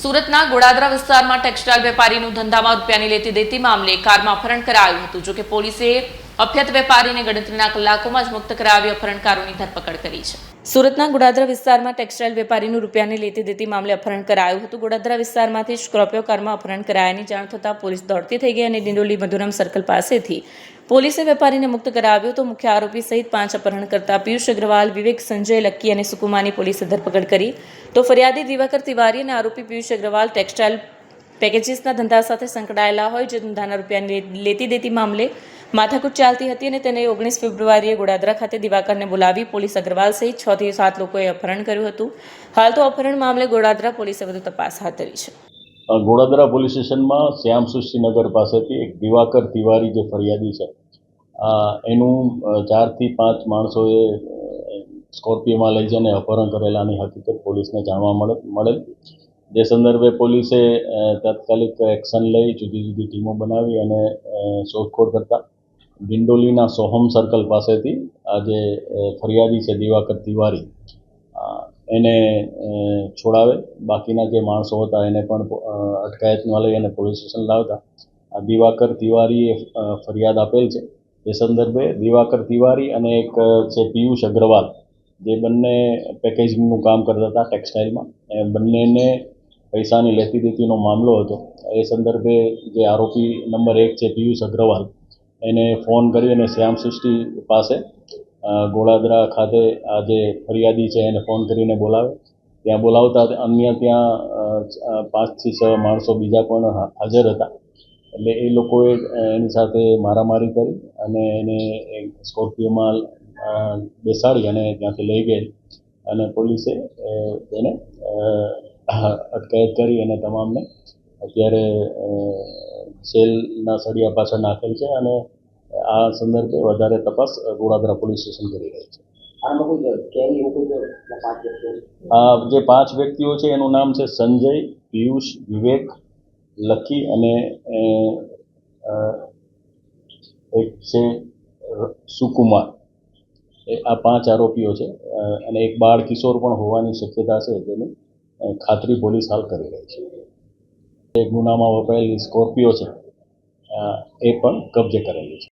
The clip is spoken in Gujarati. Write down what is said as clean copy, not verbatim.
સુરતના ગોડાદરા વિસ્તારમાં ટેક્સટાઇલ વેપારીનું ધંધામાં રૂપિયાની લેતી દેતી મામલે કારમાં અપહરણ કરાયું હતું। જો કે પોલીસે અભ્યત વેપારીને ગણતરીના કલાકોમાં જ મુક્ત કરાવી અપહરણકારોની ધરપકડ કરી છે। સુરતના ગોડાદરા વિસ્તારમાં ટેક્સટાઇલ વેપારીનું રૂપિયાની લેતી દેતી મામલે અપહરણ કરાયું હતું। ગોડાદરા વિસ્તારમાંથી સ્કોર્પિયો કારમાં અપહરણ કરાયાની જાણ થતાં પોલીસ દોડતી થઈ ગઈ અને ડિંડોલી મધુરમ સર્કલ પાસેથી પોલીસે વેપારીને મુક્ત કરાવ્યો તો મુખ્ય આરોપી સહિત 5 અપહરણકર્તા પિયુષ અગ્રવાલ, વિવેક, સંજય, લક્કી અને સુકુમાની પોલીસે ધરપકડ કરી તો ફરિયાદી દિવાકર તિવારી અને આરોપી પિયુષ અગ્રવાલ ટેક્સટાઇલ પેકેજીસના ધંધા સાથે સંકળાયેલા હોય જે ધંધાના રૂપિયાની લેતી દેતી મામલે માથાકૂટ ચાલતી હતી અને તેને 19 ફેબ્રુઆરીએ ગોડાદરા ખાતે દિવાકરને બોલાવી પોલીસ અગ્રવાલ સહિત 6 થી 7 લોકોએ અપહરણ કર્યું હતું। હાલ તો અપહરણ મામલે ગોડાદરા પોલીસે વધુ તપાસ હાથ ધરી છે। ગોડાદરા પોલીસ સ્ટેશનમાં શ્યામ સૃષ્ટિનગર પાસેથી એક દિવાકર તિવારી જે ફરિયાદી છે એનું 4 થી 5 માણસોએ સ્કોર્પિયોમાં લઈ જઈને અપહરણ કરેલાની હકીકત પોલીસને જાણવા મળેલ। જે સંદર્ભે પોલીસે તાત્કાલિક એક્શન લઈ જુદી જુદી ટીમો બનાવી અને શોધખોળ કરતા ડિંડોલીના સોહમ સર્કલ પાસેથી આ જે ફરિયાદી છે દિવાકર તિવારી એને છોડાવે, બાકીના જે માણસો હતા એને પણ અટકાયતમાં લઈ અને પોલીસ સ્ટેશન લાવતા આ દિવાકર તિવારીએ ફરિયાદ આપેલ છે। એ સંદર્ભે દિવાકર તિવારી અને એક છે પિયુષ અગ્રવાલ જે બંને પેકેજિંગનું કામ કરતા હતા ટેક્સટાઇલમાં, એ બંનેને પૈસાની લેતી દેતીનો મામલો હતો। એ સંદર્ભે જે આરોપી નંબર 1 છે પિયુષ અગ્રવાલ એને ફોન કરી અને શ્યામ સૃષ્ટિ પાસે ગોડાદરા ખાતે આ જે ફરિયાદી છે એને ફોન કરીને બોલાવે। ત્યાં બોલાવતા અન્ય ત્યાં 5 થી 6 માણસો બીજા પણ હાજર હતા, એટલે એ લોકોએ એની સાથે મારામારી કરી અને એને સ્કોર્પિયોમાં બેસાડી અને ત્યાંથી લઈ ગઈ અને પોલીસે તેને અટકાયત કરી અને તમામને અત્યારે સેલના સળિયા પાછળ નાખેલ છે અને આ સંદર્ભે વધારે તપાસ ગોડાદરા પોલીસ સ્ટેશન કરી રહી છે। આ જે 5 વ્યક્તિઓ છે એનું નામ છે સંજય, પિયુષ, વિવેક, લક્કી અને એક છે સુકુમાર। આ 5 આરોપીઓ છે અને એક બાળ કિશોર પણ હોવાની શક્યતા છે, તેની ખાતરી પોલીસ હાલ કરી રહી છે। એક ગુનામાં વપરાયેલી સ્કોર્પિયો છે એ પણ કબજે કરેલી છે।